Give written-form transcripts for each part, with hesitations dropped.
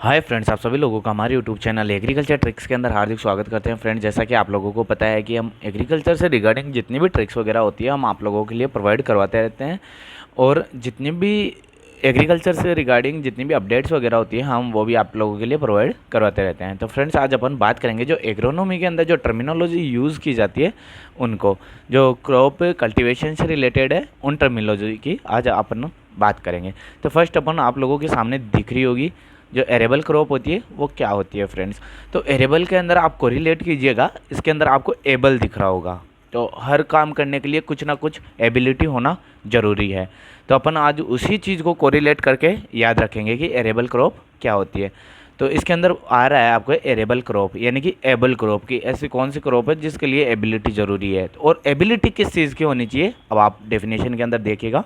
Hi friends, आप सभी लोगों का हमारे यूट्यूब चैनल एग्रीकल्चर ट्रिक्स के अंदर हार्दिक स्वागत करते हैं। फ्रेंड्स, जैसा कि आप लोगों को पता है कि हम एग्रीकल्चर से रिगार्डिंग जितनी भी ट्रिक्स वगैरह होती है हम आप लोगों के लिए प्रोवाइड करवाते रहते हैं। और जितनी भी एग्रीकल्चर से रिगार्डिंग जितनी भी अपडेट्स वगैरह होती है हम वो भी आप लोगों के लिए प्रोवाइड करवाते रहते हैं। तो फ्रेंड्स, आज अपन बात करेंगे जो एग्रोनॉमी के अंदर जो टर्मिनोलॉजी यूज़ की जाती है उनको, जो क्रॉप कल्टीवेशन से रिलेटेड है उन टर्मिनोलॉजी की आज अपन बात करेंगे। तो फर्स्ट अपन आप लोगों के सामने दिख रही होगी जो एरेबल क्रॉप होती है वो क्या होती है फ्रेंड्स। तो एरेबल के अंदर आप कोरिलेट कीजिएगा, इसके अंदर आपको एबल दिख रहा होगा। तो हर काम करने के लिए कुछ ना कुछ एबिलिटी होना ज़रूरी है। तो अपन आज उसी चीज़ को कोरिलेट करके याद रखेंगे कि एरेबल क्रॉप क्या होती है। तो इसके अंदर आ रहा है आपको एरेबल क्रॉप यानी कि एबल क्रॉप की ऐसी कौन सी क्रॉप है जिसके लिए एबिलिटी ज़रूरी है। और एबिलिटी किस चीज़ की होनी चाहिए अब आप डेफिनेशन के अंदर देखिएगा।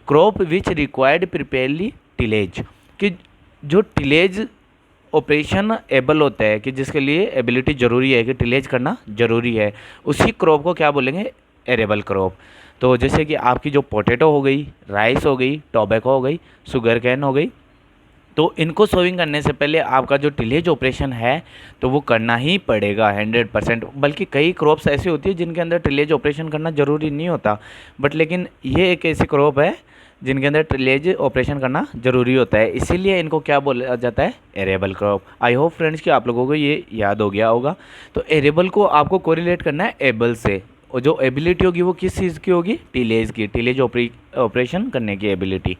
क्रॉप विच रिक्वायर्ड प्रिपेयरली टिलेज, कि जो टिलेज ऑपरेशन एबल होता है कि जिसके लिए एबिलिटी ज़रूरी है कि टिलेज करना ज़रूरी है, उसी क्रॉप को क्या बोलेंगे, एरेबल क्रॉप। तो जैसे कि आपकी जो पोटैटो हो गई, राइस हो गई, टोबैको हो गई, शुगर कैन हो गई, तो इनको सोविंग करने से पहले आपका जो टिलेज ऑपरेशन है तो वो करना ही पड़ेगा 100%। बल्कि कई क्रॉप्स ऐसी होती है जिनके अंदर टिलेज ऑपरेशन करना ज़रूरी नहीं होता, बट लेकिन ये एक ऐसी क्रॉप है जिनके अंदर टिलेज ऑपरेशन करना ज़रूरी होता है, इसीलिए इनको क्या बोला जाता है, arable crop. I hope friends कि आप लोगों को ये याद हो गया होगा। तो एरेबल को आपको कोरिलेट करना है एबल से, और जो एबिलिटी होगी वो किस चीज़ की होगी, टिलेज की, टिलेज ऑपरेशन करने की एबिलिटी।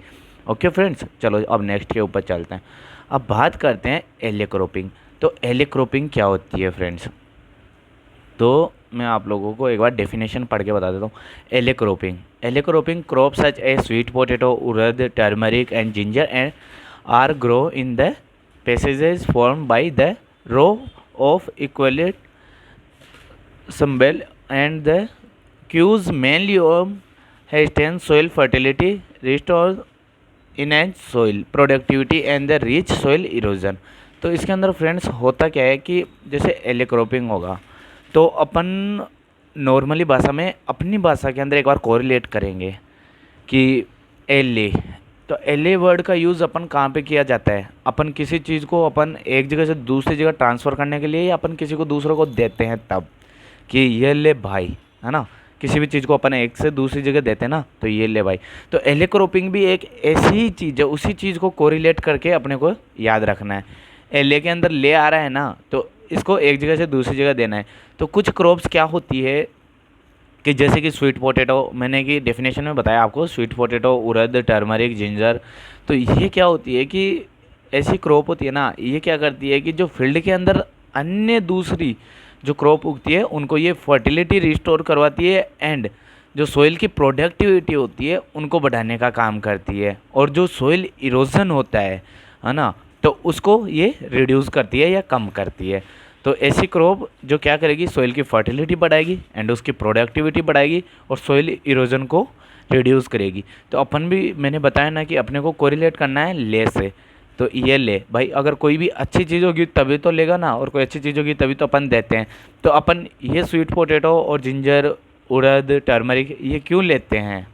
ओके फ्रेंड्स, चलो अब नेक्स्ट के ऊपर चलते हैं। अब बात करते हैं एले क्रॉपिंग। तो एले क्रॉपिंग क्या होती है फ्रेंड्स, तो मैं आप लोगों को एक बार डेफिनेशन पढ़ के बता देता हूँ। Alley cropping crop such a sweet potato, urad, turmeric and ginger and are grow in the passages form by the row of इक्वलेट सम्बेल and the cues mainly of hasten soil fertility restore enhance soil productivity and the reach soil erosion. तो इसके अंदर friends होता क्या है कि जैसे एले क्रॉपिंग होगा तो अपन नॉर्मली भाषा में अपनी भाषा के अंदर एक बार कोरिलेट करेंगे कि एले। तो एले वर्ड का यूज़ अपन कहाँ पे किया जाता है, अपन किसी चीज़ को अपन एक जगह से दूसरी जगह ट्रांसफ़र करने के लिए या अपन किसी को दूसरों को देते हैं तब, कि ये ले भाई, है ना। किसी भी चीज़ को अपन एक से दूसरी जगह देते हैं ना, तो ये ले भाई। तो एले क्रॉपिंग भी एक ऐसी चीज़ है, उसी चीज़ को कोरिलेट करके अपने को याद रखना है। एले के अंदर ले आ रहा है ना, तो इसको एक जगह से दूसरी जगह देना है। तो कुछ क्रॉप्स क्या होती है कि जैसे कि स्वीट पोटैटो, मैंने कि डेफिनेशन में बताया आपको, sweet potato, urad, turmeric, ginger. तो ये क्या होती है कि ऐसी क्रॉप होती है ना, ये क्या करती है कि जो फील्ड के अंदर अन्य दूसरी जो क्रॉप उगती है उनको ये फर्टिलिटी रिस्टोर करवाती है एंड जो सोइल की प्रोडक्टिविटी होती है उनको बढ़ाने का काम करती है, और जो सोइल इरोजन होता है ना, तो उसको ये रिड्यूस करती है या कम करती है। तो ऐसी क्रॉप जो क्या करेगी, सोइल की फर्टिलिटी बढ़ाएगी एंड उसकी प्रोडक्टिविटी बढ़ाएगी और सोइल इरोजन को रिड्यूस करेगी। तो अपन भी मैंने बताया ना कि अपने को कोरिलेट करना है ले से। तो ये ले भाई, अगर कोई भी अच्छी चीज़ होगी तभी तो लेगा ना, और कोई अच्छी चीज़ होगी तभी तो अपन देते हैं। तो अपन ये स्वीट पोटैटो और जिंजर, उड़द, टर्मरिक ये क्यों लेते हैं,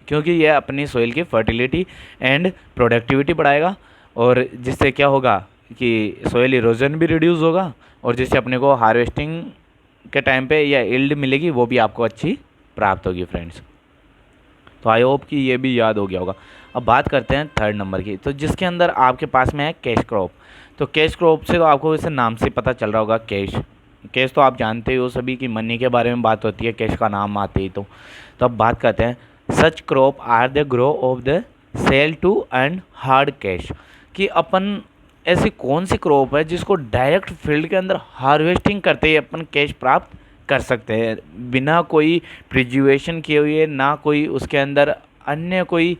क्योंकि ये अपनी सोइल की फर्टिलिटी एंड प्रोडक्टिविटी बढ़ाएगा, और जिससे क्या होगा कि सोइल इरोजन भी रिड्यूस होगा, और जिससे अपने को हार्वेस्टिंग के टाइम पे या यील्ड मिलेगी वो भी आपको अच्छी प्राप्त होगी फ्रेंड्स। तो आई होप कि ये भी याद हो गया होगा। अब बात करते हैं थर्ड नंबर की, तो जिसके अंदर आपके पास में है कैश क्रॉप। तो कैश क्रॉप से तो आपको वैसे नाम से पता चल रहा होगा, कैश। कैश तो आप जानते हो सभी कि मनी के बारे में बात होती है कैश का नाम आते ही। तो अब बात करते हैं, such crop are the grow of the sell to earn hard cash, कि अपन ऐसी कौन सी क्रॉप है जिसको डायरेक्ट फील्ड के अंदर हार्वेस्टिंग करते ही अपन कैश प्राप्त कर सकते हैं, बिना कोई प्रिज्यूएशन किए हुए, ना कोई उसके अंदर अन्य कोई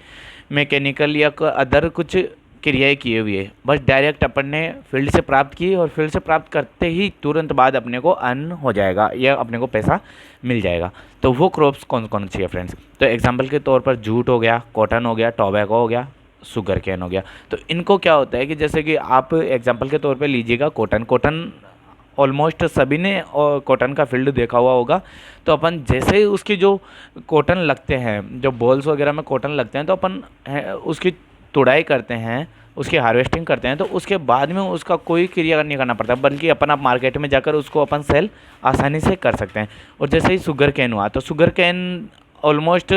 मैकेनिकल या अदर कुछ क्रियाएं किए हुए, बस डायरेक्ट अपन ने फील्ड से प्राप्त की और फील्ड से प्राप्त करते ही तुरंत बाद अपने को अर्न हो जाएगा या अपने को पैसा मिल जाएगा। तो वो क्रॉप्स कौन कौन सी है फ्रेंड्स, तो एग्जांपल के तौर पर जूट हो गया, कॉटन हो गया, टोबैको हो गया, शुगर कैन हो गया। तो इनको क्या होता है कि जैसे कि आप एग्जांपल के तौर पे लीजिएगा कॉटन ऑलमोस्ट सभी ने कॉटन का फील्ड देखा हुआ होगा। तो अपन जैसे ही उसकी जो कॉटन लगते हैं, जो बॉल्स वगैरह में कॉटन लगते हैं, तो अपन उसकी तुड़ाई करते हैं, उसकी हार्वेस्टिंग करते हैं, तो उसके बाद में उसका कोई क्रिया नहीं करना पड़ता, बल्कि अपन आप मार्केट में जाकर उसको अपन सेल आसानी से कर सकते हैं। और जैसे ही शुगर कैन हुआ, तो शुगर कैन ऑलमोस्ट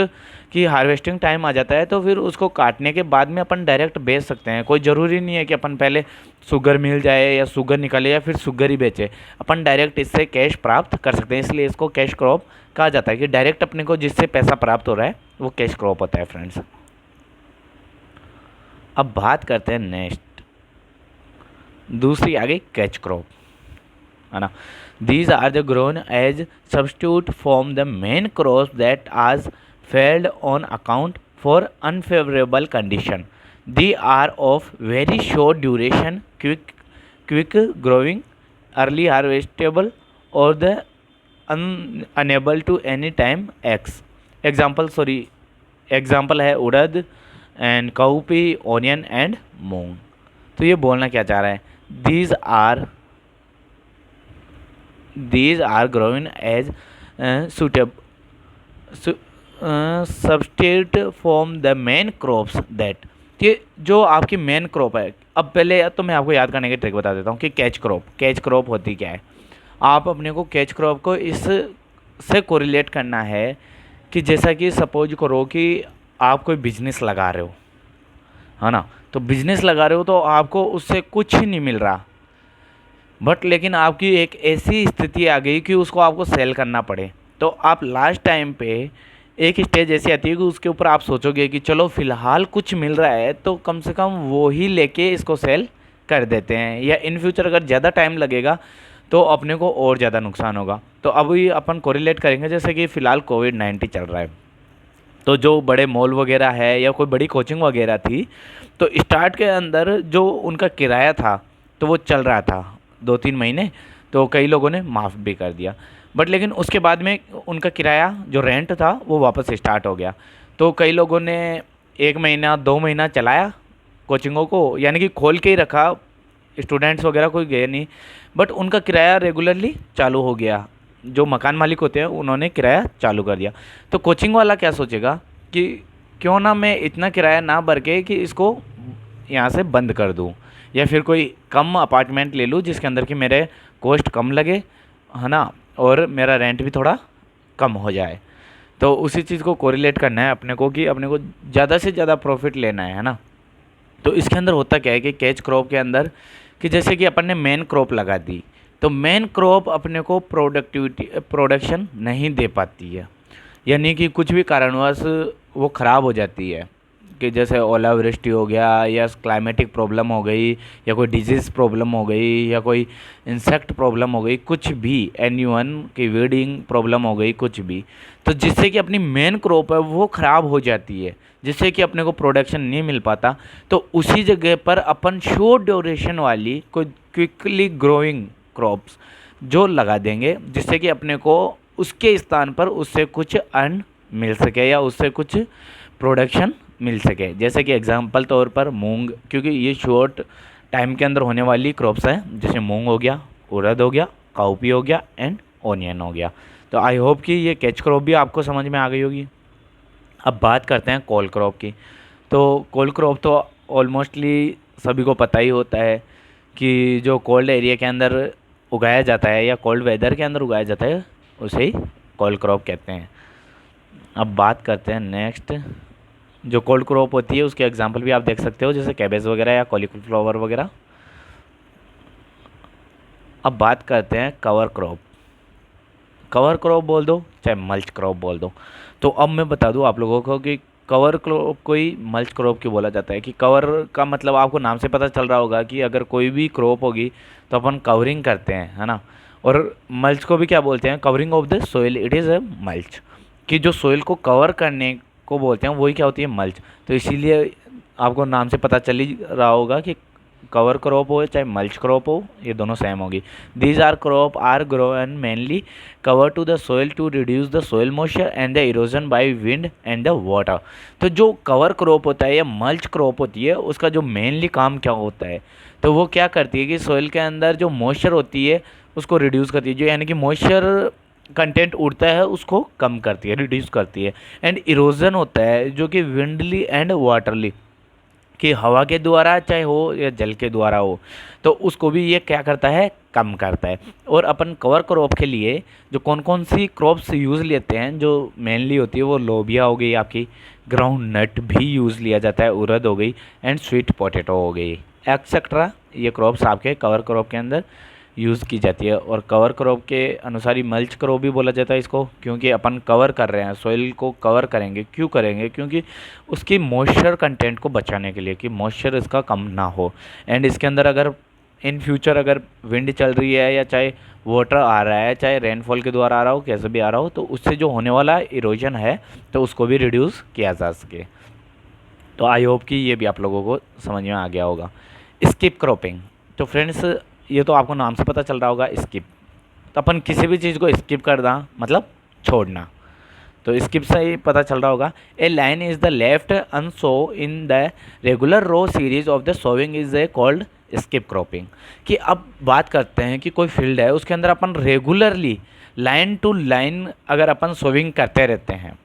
कि हार्वेस्टिंग टाइम आ जाता है, तो फिर उसको काटने के बाद में अपन डायरेक्ट बेच सकते हैं। कोई ज़रूरी नहीं है कि अपन पहले शुगर मिल जाए या शुगर निकाले या फिर शुगर ही बेचे, अपन डायरेक्ट इससे कैश प्राप्त कर सकते हैं। इसलिए इसको कैश क्रॉप कहा जाता है कि डायरेक्ट अपने को जिससे पैसा प्राप्त हो रहा है वो कैश क्रॉप होता है फ्रेंड्स। अब बात करते हैं नेक्स्ट, दूसरी आगे कैच क्रॉप, है ना। These are the grown as substitute from the main crop that आज failed on account for unfavourable condition. They are of very short duration, quick growing, early harvestable, or the unable to any time X. Example है उड़द and cowpea, onion and मूंग। तो ये बोलना क्या चाह रहा है, these are growing as substitute from the main crops that, कि जो आपकी मेन क्रॉप है। अब पहले तो मैं आपको याद करने की ट्रिक बता देता हूँ कि कैच क्रॉप होती क्या है। आप अपने को कैच क्रॉप को इस से कोरिलेट करना है कि जैसा कि सपोज करो कि आप कोई बिजनेस लगा रहे हो, है ना। तो बिजनेस लगा रहे हो तो आपको उससे कुछ ही नहीं मिल रहा, बट लेकिन आपकी एक ऐसी स्थिति आ गई कि उसको आपको सेल करना पड़े। तो आप लास्ट टाइम पे एक स्टेज ऐसी आती है कि उसके ऊपर आप सोचोगे कि चलो फ़िलहाल कुछ मिल रहा है तो कम से कम वो ही लेके इसको सेल कर देते हैं, या इन फ्यूचर अगर ज़्यादा टाइम लगेगा तो अपने को और ज़्यादा नुकसान होगा। तो अभी अपन कोरिलेट करेंगे, जैसे कि फ़िलहाल कोविड-19 चल रहा है, तो जो बड़े मॉल वगैरह है या कोई बड़ी कोचिंग वगैरह थी, तो स्टार्ट के अंदर जो उनका किराया था तो वो चल रहा था 2-3 महीने, तो कई लोगों ने माफ़ भी कर दिया। बट लेकिन उसके बाद में उनका किराया जो रेंट था वो वापस स्टार्ट हो गया। तो कई लोगों ने 1 महीना 2 महीना चलाया कोचिंगों को, यानी कि खोल के ही रखा, स्टूडेंट्स वगैरह कोई गए नहीं, बट उनका किराया रेगुलरली चालू हो गया। जो मकान मालिक होते हैं उन्होंने किराया चालू कर दिया। तो कोचिंग वाला क्या सोचेगा कि क्यों ना मैं इतना किराया ना भर के कि इसको यहाँ से बंद कर दूँ, या फिर कोई कम अपार्टमेंट ले लूँ जिसके अंदर कि मेरे कॉस्ट कम लगे, है ना, और मेरा रेंट भी थोड़ा कम हो जाए। तो उसी चीज़ को कोरिलेट करना है अपने को कि अपने को ज़्यादा से ज़्यादा प्रॉफिट लेना है ना। तो इसके अंदर होता क्या है कि कैच क्रॉप के अंदर कि जैसे कि अपन ने मेन क्रॉप लगा दी, तो मेन क्रॉप अपने को प्रोडक्शन नहीं दे पाती है, यानी कि कुछ भी कारणवश वो ख़राब हो जाती है, कि जैसे ओलावृष्टि हो गया, या क्लाइमेटिक प्रॉब्लम हो गई, या कोई डिजीज़ प्रॉब्लम हो गई, या कोई इंसेक्ट प्रॉब्लम हो गई, कुछ भी एनीवन की वीडिंग प्रॉब्लम हो गई, कुछ भी, तो जिससे कि अपनी मेन क्रॉप है वो ख़राब हो जाती है, जिससे कि अपने को प्रोडक्शन नहीं मिल पाता। तो उसी जगह पर अपन शॉर्ट ड्यूरेशन वाली कोई क्विकली ग्रोइंग क्रॉप्स जो लगा देंगे, जिससे कि अपने को उसके स्थान पर उससे कुछ अर्न मिल सके या उससे कुछ प्रोडक्शन मिल सके। जैसे कि एग्जांपल तौर पर मूंग, क्योंकि ये शॉर्ट टाइम के अंदर होने वाली क्रॉप्स हैं, जैसे मूंग हो गया, उड़द हो गया, काउपी हो गया एंड ऑनियन हो गया। तो आई होप कि ये कैच क्रॉप भी आपको समझ में आ गई होगी। अब बात करते हैं कोल क्रॉप की। तो कोल क्रॉप तो ऑलमोस्टली सभी को पता ही होता है कि जो कोल्ड एरिया के अंदर उगाया जाता है या कोल्ड वेदर के अंदर उगाया जाता है उसे ही कोल क्रॉप कहते हैं। अब बात करते हैं नेक्स्ट, जो कोल्ड क्रॉप होती है उसके एग्जांपल भी आप देख सकते हो, जैसे कैबेज वगैरह या कॉलीफ्लावर वगैरह। अब बात करते हैं कवर क्रॉप बोल दो चाहे मल्च क्रॉप बोल दो। तो अब मैं बता दूं आप लोगों को कि कवर क्रॉप को ही मल्च क्रॉप क्यों बोला जाता है। कि कवर का मतलब आपको नाम से पता चल रहा होगा कि अगर कोई भी क्रॉप होगी तो अपन कवरिंग करते हैं, है ना। और मल्च को भी क्या बोलते हैं, covering of the soil, it is a mulch, कि जो सोइल को कवर करने को बोलते हैं वही क्या होती है, मल्च। तो इसीलिए आपको नाम से पता चल ही रहा होगा कि कवर क्रॉप हो चाहे मल्च क्रॉप हो, ये दोनों सेम होगी। These are crop are grown mainly cover to the soil to reduce the soil moisture and the erosion by wind and the water. तो जो कवर क्रॉप होता है या मल्च क्रॉप होती है उसका जो मेनली काम क्या होता है, तो वो क्या करती है कि सोइल के अंदर जो मॉइस्चर होती है उसको रिड्यूस करती है, जो यानी कि मॉइस्चर कंटेंट उड़ता है उसको कम करती है, रिड्यूस करती है। एंड इरोजन होता है जो कि विंडली एंड वाटरली, कि हवा के द्वारा चाहे हो या जल के द्वारा हो, तो उसको भी ये क्या करता है, कम करता है। और अपन कवर क्रॉप के लिए जो कौन कौन सी क्रॉप्स यूज़ लेते हैं, जो मेनली होती है वो लोबिया हो गई, आपकी ग्राउंड नट भी यूज़ लिया जाता है, उड़द हो गई, एंड स्वीट पोटैटो हो गई, एक्सेट्रा। ये क्रॉप्स आपके कवर क्रॉप के अंदर यूज़ की जाती है। और कवर क्रॉप के अनुसार ही मल्च क्रॉप भी बोला जाता है इसको, क्योंकि अपन कवर कर रहे हैं, सॉइल को कवर करेंगे। क्यों करेंगे? क्योंकि उसकी मॉइस्चर कंटेंट को बचाने के लिए, कि मॉइस्चर इसका कम ना हो। एंड इसके अंदर अगर इन फ्यूचर अगर विंड चल रही है, या चाहे वाटर आ रहा है, चाहे रेनफॉल के द्वारा आ रहा हो, कैसे भी आ रहा हो, तो उससे जो होने वाला इरोजन है तो उसको भी रिड्यूस किया जा सके। तो आई होप कि ये भी आप लोगों को समझ में आ गया होगा। स्किप क्रॉपिंग, तो फ्रेंड्स ये तो आपको नाम से पता चल रहा होगा, स्किप। तो अपन किसी भी चीज़ को स्किप करना मतलब छोड़ना, तो स्किप से ही पता चल रहा होगा। A line is the left unsown in the regular row series of the sowing is a called skip cropping. कि अब बात करते हैं कि कोई फील्ड है, उसके अंदर अपन रेगुलरली लाइन टू लाइन अगर अपन सोविंग करते रहते हैं,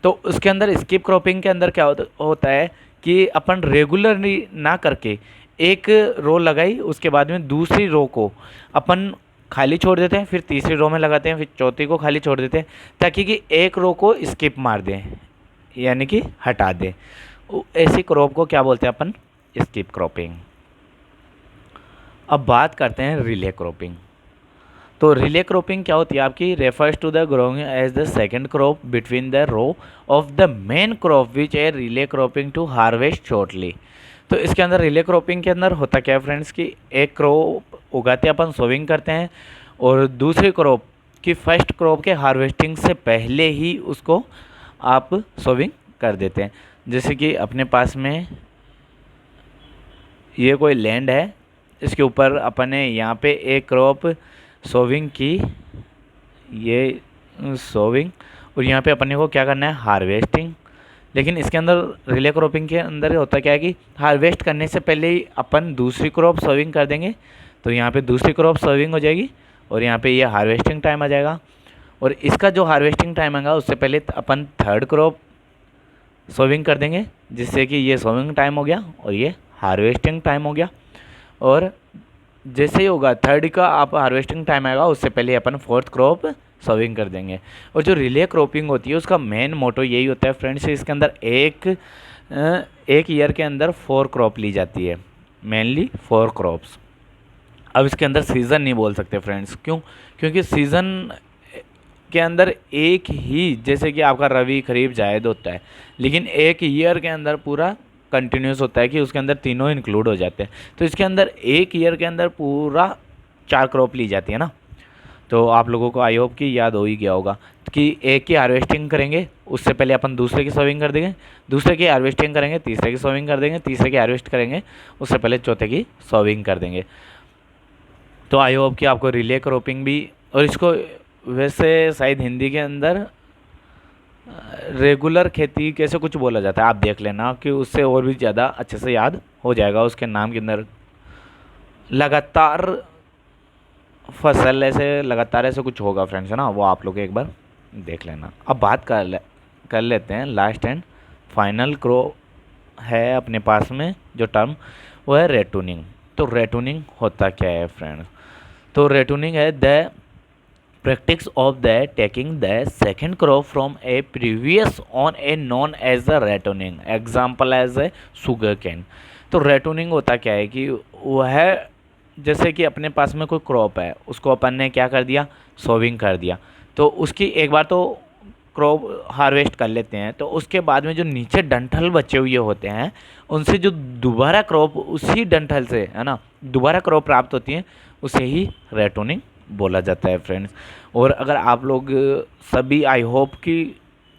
तो उसके अंदर स्किप क्रॉपिंग के अंदर क्या होता है कि अपन रेगुलरली ना करके एक रो लगाई, उसके बाद में दूसरी रो को अपन खाली छोड़ देते हैं, फिर तीसरी रो में लगाते हैं, फिर चौथी को खाली छोड़ देते हैं, ताकि कि एक रो को स्किप मार दें, यानी कि हटा दें। ऐसी क्रॉप को क्या बोलते हैं अपन? Skip cropping. अब बात करते हैं रिले क्रॉपिंग। तो रिले क्रॉपिंग क्या होती है आपकी? Refers to the growing as the second crop between the row of the main crop which a relay cropping to harvest shortly. तो इसके अंदर रिले क्रॉपिंग के अंदर होता क्या है फ्रेंड्स, कि एक क्रॉप उगाते अपन सोविंग करते हैं, और दूसरी क्रॉप की फर्स्ट क्रॉप के हार्वेस्टिंग से पहले ही उसको आप सोविंग कर देते हैं। जैसे कि अपने पास में ये कोई लैंड है, इसके ऊपर अपन ने यहाँ पे एक क्रॉप सोविंग की, ये सोविंग, और यहाँ पे अपने को क्या करना है? हार्वेस्टिंग। लेकिन इसके अंदर रिले क्रॉपिंग के अंदर होता क्या है कि हार्वेस्ट करने से पहले ही अपन दूसरी क्रॉप सोविंग कर देंगे, तो यहाँ पे दूसरी क्रॉप सोविंग हो जाएगी, और यहाँ पे ये हार्वेस्टिंग टाइम आ जाएगा। और इसका जो हार्वेस्टिंग टाइम आएगा उससे पहले अपन थर्ड क्रॉप सोविंग कर देंगे, जिससे कि ये सोविंग टाइम हो गया और ये हार्वेस्टिंग टाइम हो गया। और जैसे ही होगा थर्ड का आप हार्वेस्टिंग टाइम आएगा, उससे पहले अपन फोर्थ क्रॉप सोविंग कर देंगे। और जो रिले क्रॉपिंग होती है उसका मेन मोटो यही होता है फ्रेंड्स, इसके अंदर एक ईयर के अंदर 4 क्रॉप ली जाती है, मेनली 4 क्रॉप्स। अब इसके अंदर सीज़न नहीं बोल सकते फ्रेंड्स, क्यों? क्योंकि सीज़न के अंदर एक ही, जैसे कि आपका रवि खरीफ जायद होता है, लेकिन एक ईयर के अंदर पूरा कंटिन्यूस होता है कि उसके अंदर तीनों इंक्लूड हो जाते हैं। तो इसके अंदर एक ईयर के अंदर पूरा 4 क्रॉप ली जाती है ना। तो आप लोगों को आई होप कि याद हो ही गया होगा कि एक की हार्वेस्टिंग करेंगे, उससे पहले अपन दूसरे की सोविंग कर देंगे, दूसरे की हार्वेस्टिंग करेंगे, तीसरे की सोविंग कर देंगे, तीसरे की हार्वेस्ट करेंगे, उससे पहले चौथे की सोविंग कर देंगे। तो आई होप कि आपको रिले क्रॉपिंग भी, और इसको वैसे शायद हिंदी के अंदर रेगुलर खेती कैसे कुछ बोला जाता है, आप देख लेना, कि उससे और भी ज़्यादा अच्छे से याद हो जाएगा। उसके नाम के अंदर लगातार फसल, ऐसे लगातार ऐसे कुछ होगा फ्रेंड्स, है ना, वो आप लोग एक बार देख लेना। अब बात कर लेते हैं लास्ट एंड फाइनल क्रॉ है अपने पास में जो टर्म, वो है रेटूनिंग। तो रेटूनिंग होता क्या है फ्रेंड्स? तो रेटूनिंग है the practice of the taking the second crop from a previous on a known as the rattoning, example as a sugar cane। तो रेटूनिंग होता क्या है कि वह, जैसे कि अपने पास में कोई क्रॉप है, उसको अपन ने क्या कर दिया? सोविंग कर दिया। तो उसकी एक बार तो क्रॉप हार्वेस्ट कर लेते हैं, तो उसके बाद में जो नीचे डंठल बचे हुए होते हैं, उनसे जो दोबारा क्रॉप उसी डंठल से, है ना, दोबारा क्रॉप प्राप्त होती है, उसे ही रेटूनिंग बोला जाता है फ्रेंड्स। और अगर आप लोग सभी आई होप कि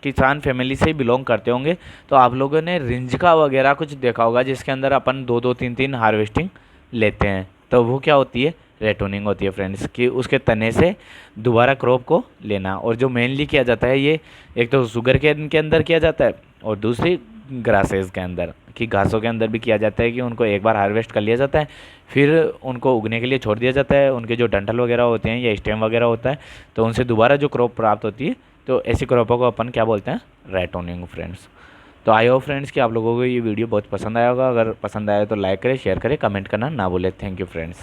किसान फैमिली से ही बिलोंग करते होंगे, तो आप लोगों ने रिंजका वगैरह कुछ देखा होगा, जिसके अंदर अपन 2-2 3-3 हार्वेस्टिंग लेते हैं, तो वो क्या होती है? रेटूनिंग होती है फ्रेंड्स, कि उसके तने से दोबारा क्रॉप को लेना। और जो मेनली किया जाता है ये, एक तो शुगर केन के अंदर किया जाता है, और दूसरी ग्रासेस के अंदर, कि घासों के अंदर भी किया जाता है, कि उनको एक बार हार्वेस्ट कर लिया जाता है, फिर उनको उगने के लिए छोड़ दिया जाता है, उनके जो डंठल वगैरह होते हैं या स्टेम वगैरह होता है, तो उनसे दोबारा जो क्रॉप प्राप्त होती है, तो ऐसी क्रॉपों को अपन क्या बोलते हैं? रेटूनिंग फ्रेंड्स। तो आई होप फ्रेंड्स कि आप लोगों को ये वीडियो बहुत पसंद आया होगा। अगर पसंद आया तो लाइक करें, शेयर करें, कमेंट करना ना भूलें। Thank you friends.